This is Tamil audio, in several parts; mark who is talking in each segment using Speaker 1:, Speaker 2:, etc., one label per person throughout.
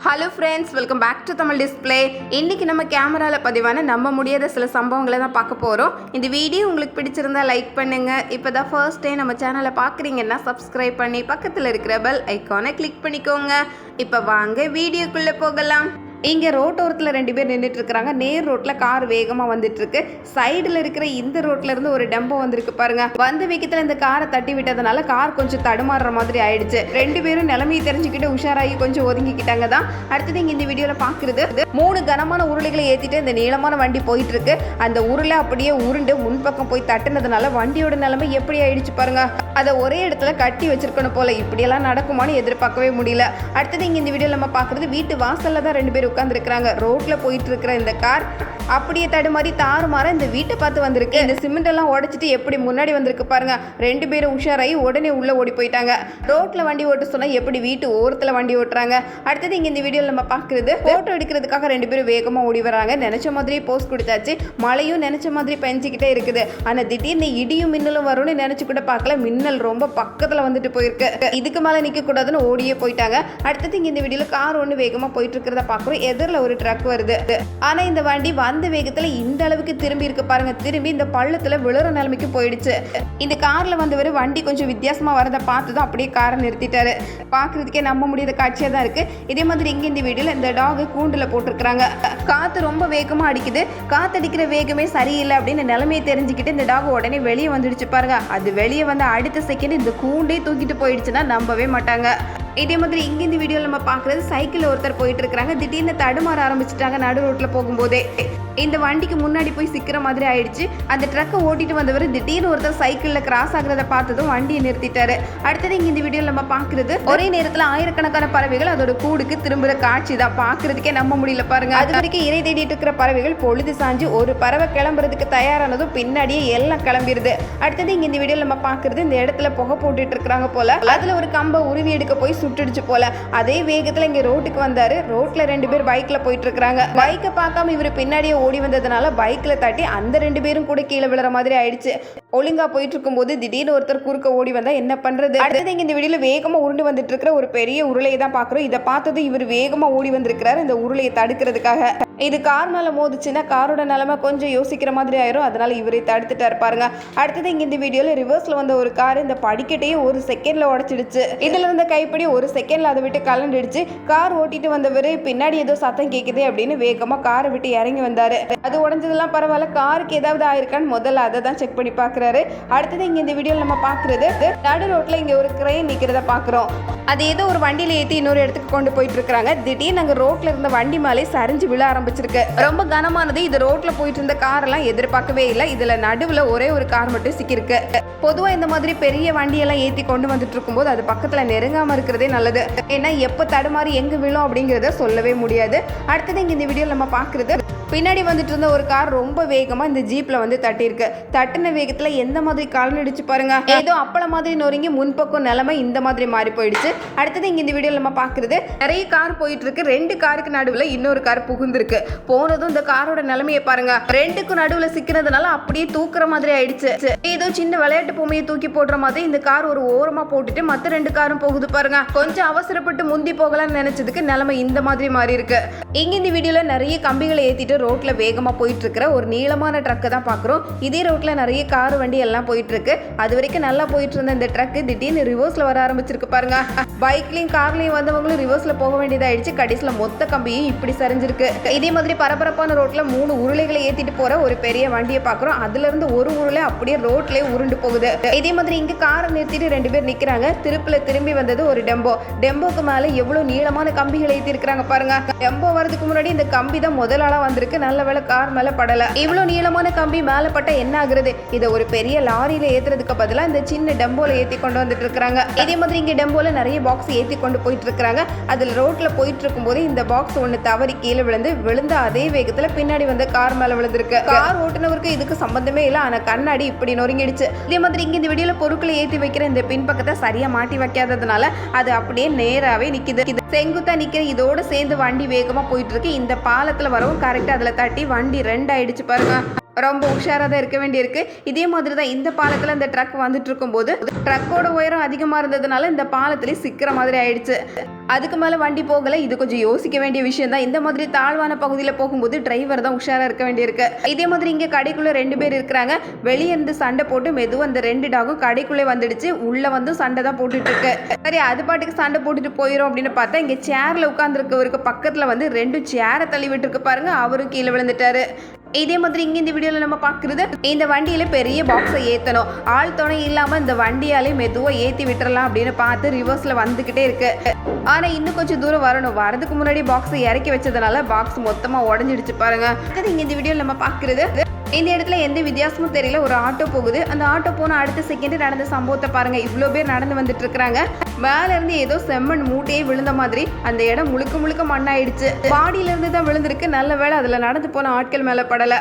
Speaker 1: Hello friends, welcome back to Tamil Display. இன்றைக்கி நம்ம கேமராவில் பதிவான நம்ப முடியாத சில சம்பவங்களை தான் பார்க்க போகிறோம். இந்த வீடியோ உங்களுக்கு பிடிச்சிருந்தா லைக் பண்ணுங்கள். இப்போ தான் ஃபர்ஸ்ட் டே நம்ம சேனலை பார்க்குறீங்கன்னா சப்ஸ்கிரைப் பண்ணி பக்கத்தில் இருக்கிற பெல் ஐக்கானை கிளிக் பண்ணிக்கோங்க. இப்போ வாங்க வீடியோக்குள்ளே போகலாம். இங்கே ரோட்டோரத்தில் 2 பேர் நின்றுட்டு இருக்கிறாங்க. நேர் ரோட்டில் கார் வேகமாக வந்துட்டு இருக்கு. சைடில் இருக்கிற இந்த ரோட்ல இருந்து ஒரு டெம்போ வந்திருக்கு பாருங்க. வந்த வேகத்தில் இந்த காரை தட்டி விட்டதுனால கார் கொஞ்சம் தடுமாறுற மாதிரி ஆயிடுச்சு. 2 பேரும் நிலைமையை தெரிஞ்சுக்கிட்டு உஷாராகி கொஞ்சம் ஒதுங்கிக்கிட்டாங்க தான். அடுத்தது இங்கே இந்த வீடியோவில் பார்க்குறது 3 கனமான உருளைகளை ஏற்றிட்டு இந்த நீளமான வண்டி போயிட்டு இருக்கு. அந்த உருளை அப்படியே உருண்டு முன்பக்கம் போய் தட்டுனதுனால வண்டியோட நிலைமை எப்படி ஆயிடுச்சு பாருங்க. அதை ஒரே இடத்துல கட்டி வச்சிருக்கணும் போல. இப்படியெல்லாம் நடக்குமான்னு எதிர்பார்க்கவே முடியல. அடுத்தது இங்கே இந்த வீடியோவில் நம்ம பார்க்குறது வீட்டு வாசலில் தான் 2 பேர் உட்காந்துருக்காங்க. ரோட்ல போயிட்டு இருக்கிற இந்த கார் அப்படியே தடுமாறி தாறுமாற இந்த வீட்டை பார்த்து வந்திருக்கு. இந்த சிமெண்ட் எல்லாம் உடைச்சிட்டு எப்படி முன்னாடி வந்திருக்கு பாருங்க. 2 பேரும் உஷாராகி உடனே உள்ள ஓடி போயிட்டாங்க. ரோட்ல வண்டி ஓட்ட சொன்னா எப்படி வீட்டு ஓரத்துல வண்டி ஓட்டுறாங்க. அடுத்தது இங்க இந்த வீடியோல நம்ம பார்க்குறது போட்டோ எடுக்கிறதுக்காக 2 பேரும் வேகமா ஓடி வராங்க. நினைச்ச மாதிரியே போஸ்ட் கொடுத்தாச்சு. மழையும் நினைச்ச மாதிரி பெஞ்சிக்கிட்டே இருக்குது. ஆனா திடீர்னு இடியும் மின்னலும் வரும்னு நினைச்சு கூட பார்க்கல. மின்னல் ரொம்ப பக்கத்துல வந்துட்டு போயிருக்கு. இதுக்கு மேல நிக்க கூடாதுன்னு ஓடியே போயிட்டாங்க. அடுத்தது இங்க இந்த வீடியோல கார் ஒன்று வேகமா போயிட்டு இருக்கிறத பார்க்குறோம். எதிரில் ஒரு ட்ரக் வருது. ஆனா இந்த வண்டி வந்த வேகத்துல இந்த அளவுக்கு திரும்பி இருக்கு பாருங்க. திரும்பி இந்த பள்ளத்துல விழுற நிலைமைக்கு போயிடுச்சு. இந்த கார்ல வந்தவர் வண்டி கொஞ்சம் வித்தியாசமா வரதை பார்த்துதான் அப்படியே காரை நிறுத்திட்டாரு. பாக்குறதுக்கே நம்ப முடியாத காட்சியா தான் இருக்கு. இதே மாதிரி இங்க இந்த வீடியோல இந்த டாக் கூண்டுல போட்டிருக்காங்க. காத்து ரொம்ப வேகமா அடிக்குது. காத்தடிக்கிற வேகமே சரியில்லை அப்படின்னு நிலைமையை தெரிஞ்சுக்கிட்டு இந்த டாக் உடனே வெளியே வந்துடுச்சு பாருங்க. அது வெளியே வந்து அடுத்த செகண்ட் இந்த கூண்டே தூக்கிட்டு போயிடுச்சுன்னா நம்பவே மாட்டாங்க. இதே மாதிரி இங்கே இந்த வீடியோவில் நம்ம பார்க்குறது சைக்கிள் ஒருத்தர் போயிட்டு இருக்கிறாங்க. திடீர்னு தடுமாற ஆரம்பிச்சிட்டாங்க நடு ரோட்டில் போகும்போதே. இந்த வண்டிக்கு முன்னாடி போய் சிக்கிற மாதிரி ஆயிடுச்சு. அந்த ட்ரக்கை ஓட்டிட்டு வந்தவர் திடீர்னு ஒருத்தர் சைக்கிளில் கிராஸ் ஆகிறத பார்த்ததும் வண்டியை நிறுத்திட்டாரு. அடுத்தது இங்கே இந்த வீடியோவில் நம்ம பார்க்குறது ஒரே நேரத்தில் ஆயிரக்கணக்கான பறவைகள் அதோட கூடுக்கு திரும்புகிற காட்சி தான். பார்க்கறதுக்கே நம்ப முடியல பாருங்க. அது வரைக்கும் இறை தேடிட்டு இருக்கிற பறவைகள் பொழுது சாஞ்சு ஒரு பறவை கிளம்புறதுக்கு தயாரானதும் பின்னாடியே எல்லாம் கிளம்பிடுது. அடுத்தது இங்கே இந்த வீடியோவில் நம்ம பார்க்குறது இந்த இடத்துல புகை போட்டுட்டு இருக்கிறாங்க போல. அதில் ஒரு கம்பை உருவி எடுக்க போய் சுட்டுடுச்சு போல. அதே வேகத்துல இங்க ரோட்டுக்கு வந்தாரு. ரோட்ல 2 பேர் பைக்ல போயிட்டு இருக்காங்க. பைக்கை பார்க்காம இவர் பின்னாடியே ஓடி வந்ததுனால பைக்ல தட்டி அந்த 2 பேரும் கூட கீழே விழுற மாதிரி ஆயிடுச்சு. ஒழுங்கா போயிட்டு இருக்கும் போது திடீர்னு ஒருத்தர் குறுக்க ஓடி வந்தா என்ன பண்றது. அடுத்தது இங்க இந்த வீடியோல வேகமா உருண்டு வந்துட்டு இருக்கிற ஒரு பெரிய உருளையை தான் பாக்குறோம். இதை பார்த்தது இவர் வேகமா ஓடி வந்திருக்கிறாரு இந்த உருளையை தடுக்கிறதுக்காக. இது கார் மேல மோதுச்சுன்னா காரோட நிலைமை கொஞ்சம் யோசிக்கிற மாதிரி ஆயிரும். அதனால இவரை தடுத்துட்டாரு பாருங்க. அடுத்தது இங்க இந்த வீடியோல ரிவர்ஸ்ல வந்த ஒரு கார் இந்த படிக்கட்டையே ஒரு செகண்ட்ல உடைச்சிடுச்சு. இதுல இருந்த கைப்படி ஒரு செகண்ட்ல அதை விட்டு கலண்டுடுச்சு. கார் ஓட்டிட்டு வந்தவர் பின்னாடி ஏதோ சத்தம் கேட்குது அப்படின்னு வேகமா காரை விட்டு இறங்கி வந்தாரு. அது உடஞ்சதெல்லாம் பரவாயில்ல, காருக்கு ஏதாவது ஆயிருக்கான்னு முதல்ல அதை தான் செக் பண்ணி பாக்குறாரு. அடுத்தது இங்க இந்த வீடியோல நம்ம பாக்குறது நடு ரோட்ல இங்க ஒரு கிரெயின் நிக்கிறத பாக்குறோம். அது ஏதோ ஒரு வண்டியில ஏற்றி இன்னொரு இடத்துக்கு கொண்டு போயிட்டு இருக்காங்க. திடீர்னு அங்க ரோட்ல இருந்த வண்டி மேலே சரிஞ்சு விழ ஆரம்பிச்சிருக்கு. ரொம்ப கனமானது. இது ரோட்ல போயிட்டு இருந்த கார் எல்லாம் எதிர்பார்க்கவே இல்லை. இதுல நடுவுல ஒரே ஒரு கார் மட்டும் சிக்கிருக்கு. பொதுவா இந்த மாதிரி பெரிய வண்டியெல்லாம் ஏற்றி கொண்டு வந்துட்டு இருக்கும்போது அது பக்கத்துல நெருங்காம இருக்கிறதே நல்லது. ஏன்னா எப்ப தடுமாறி எங்க விழும் அப்படிங்கறத சொல்லவே முடியாது. அடுத்தது இங்க இந்த வீடியோல நம்ம பாக்குறது பின்னாடி வந்துட்டு இருந்த ஒரு கார் ரொம்ப வேகமா இந்த ஜீப்ல வந்து தட்டி இருக்கு. தட்டின வேகத்துல எந்த மாதிரி காலடிச்சு பாருங்க. ஏதோ அப்பள மாதிரி நொறுங்கி முன்பக்கம் நிலைமை இந்த மாதிரி மாறி போயிடுச்சு. அடுத்தது இங்க இந்த வீடியோல நம்ம பாக்குறது நிறைய கார் போயிட்டு இருக்கு. 2 காருக்கு நடுவுல இன்னொரு கார் புகுந்திருக்கு. போனதும் இந்த காரோட நிலைமையை பாருங்க. 2க்கும் நடுவுல சிக்கிறதுனால அப்படியே தூக்குற மாதிரி ஆயிடுச்சு. ஏதோ சின்ன விளையாட்டு பொம்மையை தூக்கி போடுற மாதிரி இந்த கார் ஒரு ஓரமா போட்டுட்டு மத்த 2 காரும் போகுது பாருங்க. கொஞ்சம் அவசரப்பட்டு முந்தி போகலாம்னு நினைச்சதுக்கு நிலைமை இந்த மாதிரி மாறி இருக்கு. இங்க இந்த வீடியோல நிறைய கம்பிகளை ஏத்திட்டு ரோட்ல வேகமா போயிட்டு இருக்கிற ஒரு நீளமான ட்ரக்கை தான் பாக்குறோம். இதே ரோட்ல நிறைய கார் வண்டி எல்லாம் போயிட்டு இருக்கு. அது வரைக்கும் நல்லா போயிட்டு இருந்த இந்த ட்ரக் திடீர்னு ரிவர்ஸ்ல வர ஆரம்பிச்சிருக்கு பாருங்க. பைக்லயும் கார்லயும் வந்தவங்களும் ரிவர்ஸ்ல போக வேண்டியதாயிடுச்சு. கடைசியில மொத்த கம்பியும் இப்படி சரிஞ்சிருக்கு. இதே மாதிரி பரபரப்பான ரோட்ல 3 உருளைகளை ஏத்திட்டு போற ஒரு பெரிய வண்டியை பாக்குறோம். அதுல இருந்து ஒரு உருளை அப்படியே ரோட்லயே உருண்டு போகுது. இதே மாதிரி இங்க காரை நிறுத்திட்டு 2 பேர் நிக்கிறாங்க. திரும்பி வந்தது ஒரு டெம்போ. டெம்போக்கு மேல எவ்வளவு நீளமான கம்பிகளை ஏத்தி இருக்காங்க பாருங்க. டெம்போ வரதுக்கு முன்னாடி இந்த கம்பி தான் முதல் ஆளா வந்திருக்கு. நல்ல வேளை கார் மேல படல. இவ்வளவு நீளமான கம்பி மேல பட்ட என்ன ஆகுறது. இதை ஒரு பெரிய லாரியில ஏத்துறதுக்கு பதிலா இந்த சின்ன டெம்போல ஏத்தி கொண்டு வந்துட்டு இருக்காங்க. இதே மாதிரி இங்க டெம்போல நிறைய பாக்ஸ் ஏத்தி கொண்டு போயிட்டு இருக்காங்க. அதுல ரோட்ல போயிட்டு இருக்கும் போது இந்த பாக்ஸ் ஒண்ணு தவறி கீழே விழுந்த அதே வேகத்துல பின்னாடி வந்து கார் மேல விழுந்திருக்கு. கார் ஓட்டுனவருக்கு இதுக்கு சம்பந்தமே இல்லை. ஆனா கண்ணாடி இப்படி நொறுங்கிடுச்சு. இதே மாதிரி இங்க இந்த வீடியோல பொருட்களை ஏத்தி வைக்கிற இந்த பின்பக்கத்தை சரியா மாட்டி வைக்காததுனால அது அப்படியே நேராவே நிக்குது. செங்குத்தா நிக்கிற இதோட சேர்ந்து வண்டி வேகமா போயிட்டு இருக்கு. இந்த பாலத்துல வரவும் கரெக்டா அதுல தட்டி வண்டி 2 ஆயிடுச்சு பாருங்க. ரொம்ப உஷாராக தான் இருக்க வேண்டியிருக்கு. இதே மாதிரி தான் இந்த பாலத்தில் இந்த ட்ரக் வந்துட்டு இருக்கும்போது ட்ரக்கோட உயரம் அதிகமாக இருந்ததுனால இந்த பாலத்திலே சிக்கிற மாதிரி ஆயிடுச்சு. அதுக்கு மேலே வண்டி போகலை. இது கொஞ்சம் யோசிக்க வேண்டிய விஷயம் தான். இந்த மாதிரி தாழ்வான பகுதியில் போகும்போது டிரைவர் தான் உஷாராக இருக்க வேண்டியிருக்கு. இதே மாதிரி இங்கே கடைக்குள்ளே 2 பேர் இருக்கிறாங்க. வெளியே இருந்து சண்டை போட்டு மெதுவாக அந்த 2 டாகும் கடைக்குள்ளே வந்துடுச்சு. உள்ளே வந்து சண்டை தான் போட்டுட்டு இருக்கு. சரி, அது பாட்டுக்கு சண்டை போட்டுட்டு போயிடும் அப்படின்னு பார்த்தா இங்கே சேரில் உட்காந்துருக்கவருக்கு பக்கத்தில் வந்து 2 சேரை தள்ளி விட்டுருக்கு பாருங்க. அவரும் கீழே விழுந்துட்டாரு. இதே மாதிரி இங்கே இந்த வீடியோவில் நம்ம பார்க்குறது, இந்த வண்டியில் பெரிய பாக்ஸை ஏற்றணும். ஆள் துணை இல்லாமல் இந்த வண்டியாலே மெதுவாக ஏற்றி விட்டுறலாம் அப்படின்னு பார்த்து ரிவர்ஸில் வந்துக்கிட்டே இருக்கு. ஆனால் இன்னும் கொஞ்சம் தூரம் வரணும். வரதுக்கு முன்னாடி பாக்ஸை இறக்கி வச்சதுனால பாக்ஸ் மொத்தமாக உடஞ்சிடுச்சு பாருங்க. அது இங்கே இந்த வீடியோவில் நம்ம பார்க்குறது, இந்த இடத்துல எந்த வித்தியாசமும் தெரியல. ஒரு ஆட்டோ போகுது. அந்த ஆட்டோ போன அடுத்த செகண்ட் நடந்த சம்பவத்தை பாருங்க. இவ்வளோ பேர் நடந்து வந்துட்டு இருக்கிறாங்க. மேல இருந்து ஏதோ செம்மண் மூட்டையே விழுந்த மாதிரி அந்த இடம் முழுக்க முழுக்க மண்ணாயிடுச்சு. பாடியில இருந்து தான் விழுந்திருக்கு. நல்ல வேளை அதுல நடந்து போன ஆட்கள் மேல படல.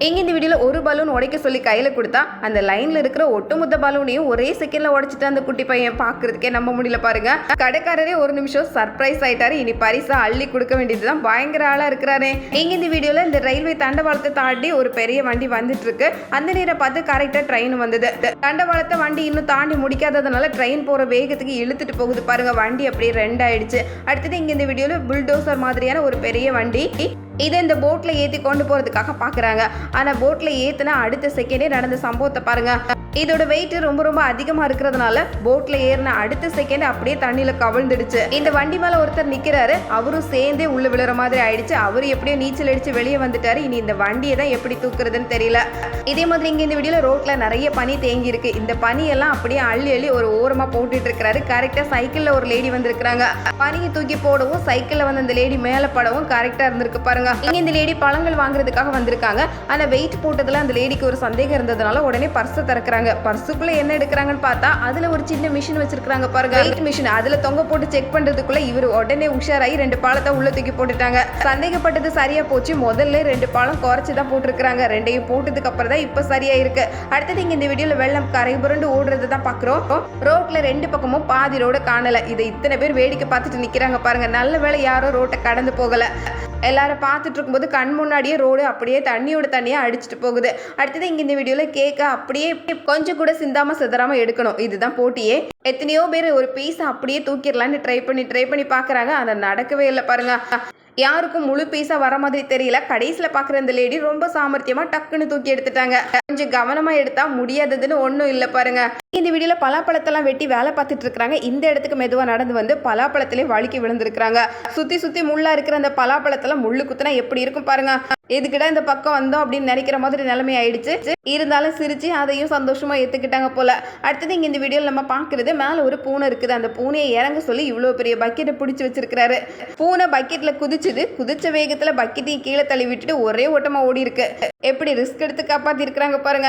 Speaker 1: எங்க இந்த வீடியோவில் ஒரு பலூன் உடைக்க சொல்லி கையில் கொடுத்தா அந்த லைனில் இருக்கிற ஒட்டுமொத்த பலூனையும் ஒரே செகண்டில் உடைச்சிட்டு அந்த குட்டி பையன் பார்க்கறதுக்கே நம்ப முடியல பாருங்க. கடைக்காரரே ஒரு நிமிஷம் சர்ப்ரைஸ் ஆயிட்டாரு. இனி பரிசா அள்ளி கொடுக்க வேண்டியதுதான். பயங்கர ஆளாக இருக்கிறாரு. எங்க இந்த வீடியோவில் இந்த ரயில்வே தண்டவாளத்தை தாண்டி ஒரு பெரிய வண்டி வந்துட்டு இருக்கு. அந்த நேரம் பார்த்து கரெக்டாக ட்ரெயின் வந்தது. தண்டவாளத்தை வண்டி இன்னும் தாண்டி முடிக்காததுனால ட்ரெயின் போகிற வேகத்துக்கு இழுத்துட்டு போகுது பாருங்க. வண்டி அப்படியே 2 ஆயிடுச்சு. அடுத்தது இங்கே இந்த வீடியோவில் புல்டோசர் மாதிரியான ஒரு பெரிய வண்டி இதை இந்த போட்டில் ஏற்றி கொண்டு போகிறதுக்காக பார்க்குறாங்க. ஆனால் போட்டில் ஏற்றினா அடுத்த செகண்டே நடந்த சம்பவத்தை பாருங்க. இதோட வெயிட் ரொம்ப ரொம்ப அதிகமாக இருக்கிறதுனால போட்டில் ஏறின அடுத்த செகண்ட் அப்படியே தண்ணியில் கவிழ்ந்துடுச்சு. இந்த வண்டி மேலே ஒருத்தர் நிற்கிறாரு. அவரும் சேர்ந்தே உள்ள விழுற மாதிரி ஆயிடுச்சு. அவர் எப்படியோ நீச்சல் அடிச்சு வெளியே வந்துட்டாரு. இனி இந்த வண்டியை தான் எப்படி தூக்குறதுன்னு தெரியல. இதே மாதிரி இங்கே இந்த வீடியோவில் ரோட்டில் நிறைய பனி தேங்கி இருக்கு. இந்த பனியெல்லாம் அப்படியே அள்ளி அள்ளி ஒரு ஓரமாக போட்டுட்டு இருக்கிறாரு. கரெக்டாக சைக்கிளில் ஒரு லேடி வந்திருக்கிறாங்க. பனியை தூக்கி போடவும் சைக்கிளில் வந்து அந்த லேடி மேலே படவும் கரெக்டாக இருந்திருக்கு பாருங்க. இங்க இந்த லேடி பழங்கள் வாங்குறதுக்காக வந்திருக்காங்க. ஆனா வெயிட் போட்டதுல அந்த லேடிக்கு ஒரு சந்தேகம் இருந்ததுனால உடனே பர்ஸை திறக்கிறாங்க. பர்ஸுக்குள்ள என்ன எடுக்கிறாங்கன்னு பார்த்தா அதுல ஒரு சின்ன மிஷின் வச்சிருக்காங்க பாருங்க. Weight machine. அதுல தொங்க போட்டு செக் பண்றதுக்குள்ள இவர் உடனே உஷாராகி 2 பாலத்தை உள்ள தூக்கி போட்டுட்டாங்க. சந்தேகப்பட்டது சரியா போச்சு. முதல்ல 2 பாலம் குறைச்சுதான் போட்டிருக்காங்க. 2ஐயும் போட்டதுக்கு அப்புறம் தான் இப்ப சரியா இருக்கு. அடுத்தது இங்க இந்த வீடியோல வெள்ளம் கரை புரண்டு ஓடுறது தான் பாக்குறோம். ரோட்ல 2 பக்கமும் பாதி ரோட காணல. இதை இத்தனை பேர் வேடிக்கை பார்த்துட்டு நிக்கிறாங்க பாருங்க. நல்ல வேளை யாரும் ரோட்டை கடந்து போகல. எல்லாரும் பார்த்துட்டு இருக்கும்போது கண் முன்னாடியே ரோடு அப்படியே தண்ணியோட தண்ணியாக அடிச்சுட்டு போகுது. அடுத்தது இங்கே இந்த வீடியோவில் கேக்க அப்படியே கொஞ்சம் கூட சிந்தாமல் சிதறாமல் எடுக்கணும். இதுதான் போட்டியே. எத்தனையோ பேர் ஒரு பீஸை அப்படியே தூக்கிடலான்னு ட்ரை பண்ணி பார்க்குறாங்க. அதை நடக்கவே இல்லை பாருங்க. யாருக்கும் முழு பீஸா வர மாதிரி தெரியல. கடைசியில் பார்க்குற இந்த லேடி ரொம்ப சாமர்த்தியமாக டக்குன்னு தூக்கி எடுத்துட்டாங்க. கொஞ்சம் கவனமாக எடுத்தா முடியாததுன்னு ஒன்றும் இல்லை பாருங்க. இந்த வீடியோவில் பலாப்பழத்தெல்லாம் வெட்டி வேலை பார்த்துட்டு இருக்கிறாங்க. இந்த இடத்துக்கு மெதுவாக நடந்து வந்து பலாப்பழத்திலே வழுக்கி விழுந்திருக்கிறாங்க. சுற்றி முள்ளா இருக்கிற அந்த பலாப்பழத்தெல்லாம் முள்ளு குத்துனா எப்படி இருக்கும் பாருங்க. எதுக்கிட்ட இந்த பக்கம் வந்தோம் அப்படின்னு நினைக்கிற மாதிரி நிலைமை ஆயிடுச்சு. இருந்தாலும் சிரிச்சு அதையும் சந்தோஷமா ஏற்றுக்கிட்டாங்க போல. அடுத்தது இங்கே இந்த வீடியோவில் நம்ம பார்க்குறது, மேலே ஒரு பூனை இருக்குது. அந்த பூனையை இறங்க சொல்லி இவ்வளோ பெரிய பக்கெட்டை பிடிச்சி வச்சிருக்கிறாரு. பூனை பக்கெட்டில் குதிச்ச வேகத்தில் பக்கெட்டையும் கீழே தள்ளி விட்டுட்டு ஒரே ஓட்டமாக ஓடி இருக்கு. எப்படி ரிஸ்க் எடுத்து காப்பாற்றி இருக்கிறாங்க பாருங்க.